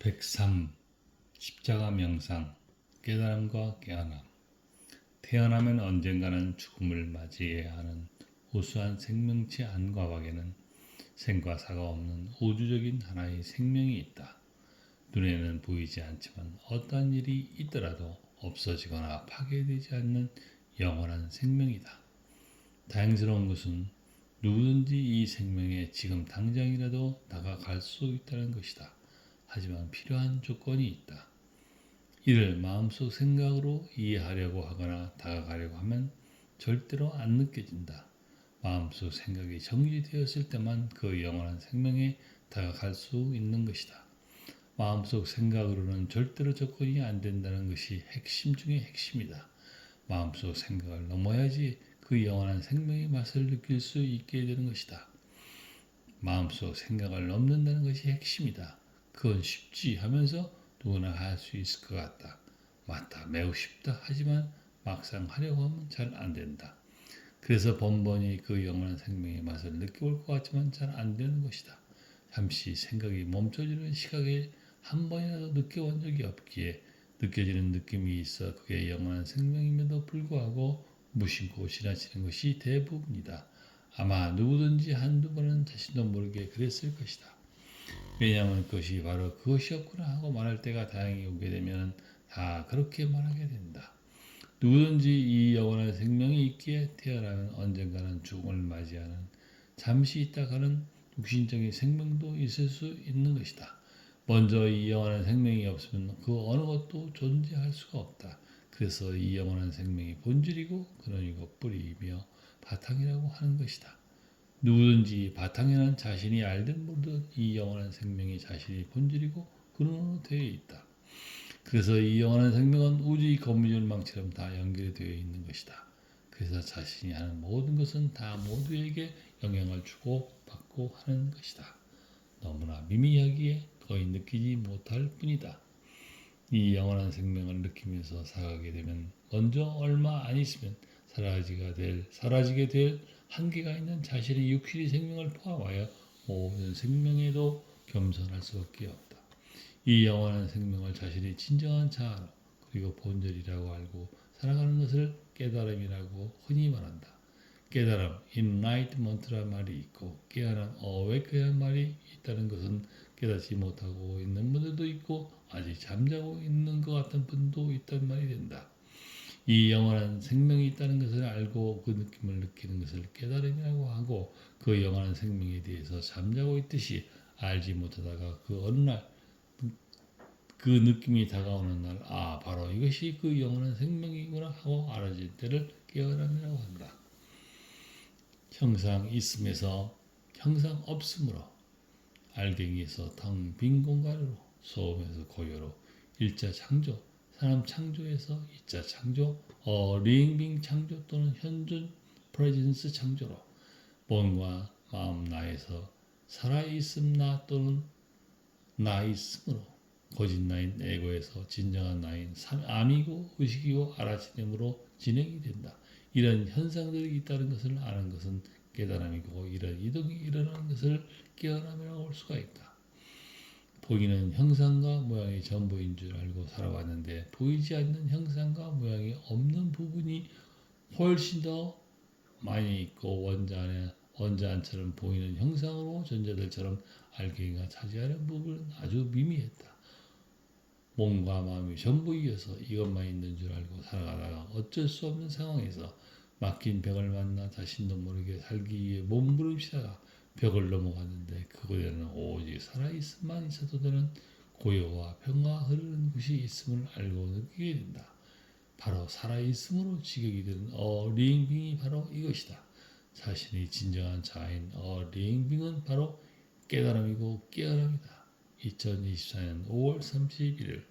103. 십자가 명상. 깨달음과 깨어남. 태어나면 언젠가는 죽음을 맞이해야 하는 우수한 생명체 안과 밖에는 생과 사가 없는 우주적인 하나의 생명이 있다. 눈에는 보이지 않지만 어떠한 일이 있더라도 없어지거나 파괴되지 않는 영원한 생명이다. 다행스러운 것은 누구든지 이 생명에 지금 당장이라도 다가갈 수 있다는 것이다. 하지만 필요한 조건이 있다. 이를 마음속 생각으로 이해하려고 하거나 다가가려고 하면 절대로 안 느껴진다. 마음속 생각이 정지되었을 때만 그 영원한 생명에 다가갈 수 있는 것이다. 마음속 생각으로는 절대로 접근이 안 된다는 것이 핵심 중의 핵심이다. 마음속 생각을 넘어야지 그 영원한 생명의 맛을 느낄 수 있게 되는 것이다. 마음속 생각을 넘는다는 것이 핵심이다. 그건 쉽지 하면서 누구나 할 수 있을 것 같다. 맞다, 매우 쉽다. 하지만 막상 하려고 하면 잘 안 된다. 그래서 번번이 그 영원한 생명의 맛을 느껴볼 것 같지만 잘 안 되는 것이다. 잠시 생각이 멈춰지는 시각에 한 번이라도 느껴본 적이 없기에 느껴지는 느낌이 있어 그게 영원한 생명임에도 불구하고 무심코 지나치는 것이 대부분이다. 아마 누구든지 한두 번은 자신도 모르게 그랬을 것이다. 왜냐하면 그것이 바로 그것이었구나 하고 말할 때가 다행히 오게 되면 다 그렇게 말하게 된다. 누구든지 이 영원한 생명이 있기에 태어나면 언젠가는 죽음을 맞이하는 잠시 있다가는 육신적인 생명도 있을 수 있는 것이다. 먼저 이 영원한 생명이 없으면 그 어느 것도 존재할 수가 없다. 그래서 이 영원한 생명이 본질이고 근원이고 뿌리이며 바탕이라고 하는 것이다. 누구든지 바탕에는 자신이 알든 모르든 이 영원한 생명이 자신이 본질이고 근원으로 되어 있다. 그래서 이 영원한 생명은 우주의 거미줄망처럼 다 연결이 되어 있는 것이다. 그래서 자신이 하는 모든 것은 다 모두에게 영향을 주고 받고 하는 것이다. 너무나 미미하기에 거의 느끼지 못할 뿐이다. 이 영원한 생명을 느끼면서 살아가게 되면 먼저 얼마 안 있으면 사라지게 될 한계가 있는 자신의 육신의 생명을 포함하여 모든 생명에도 겸손할 수밖에 없다. 이 영원한 생명을 자신의 진정한 자아로 그리고 본질이라고 알고 살아가는 것을 깨달음이라고 흔히 말한다. 깨달음, enlightenment란 말이 있고 깨어남, awake란 말이 있다는 것은 깨닫지 못하고 있는 분들도 있고 아직 잠자고 있는 것 같은 분도 있단 말이 된다. 이 영원한 생명이 있다는 것을 알고 그 느낌을 느끼는 것을 깨달음이라고 하고 그 영원한 생명에 대해서 잠자고 있듯이 알지 못하다가 그 어느 날 그 느낌이 다가오는 날, 바로 이것이 그 영원한 생명이구나 하고 알아질 때를 깨어남이라고 한다. 형상 있음에서 형상 없음으로, 알갱이에서 텅 빈 공간으로, 소음에서 고요로, 일자 창조, 사람 창조에서 이자 창조, 링빙 창조 또는 현존 프레젠스 창조로, 몸과 마음 나에서 살아있음 나 또는 나 있음으로, 거짓 나인 에고에서 진정한 나인 암이고 의식이고 알아지됨으로 진행이 된다. 이런 현상들이 있다는 것을 아는 것은 깨달음이고 이런 이동이 일어나는 것을 깨어남이라고 할 수가 있다. 보이는 형상과 모양이 전부인 줄 알고 살아왔는데 보이지 않는 형상과 모양이 없는 부분이 훨씬 더 많이 있고 원자안처럼 보이는 형상으로 존재들처럼 알갱이가 차지하는 부분은 아주 미미했다. 몸과 마음이 전부 이어서 이것만 있는 줄 알고 살아가다가 어쩔 수 없는 상황에서 막힌 벽을 만나 자신도 모르게 살기 위해 몸부림치다가 벽을 넘어갔는데 그곳에는 오직 살아있음만 있어도 되는 고요와 평화 흐르는 곳이 있음을 알고 느끼게 된다. 바로 살아있음으로 지격이 되는 링빙이 바로 이것이다. 자신이 진정한 자아인 링빙은 바로 깨달음이고 깨어남이다. 2024년 5월 31일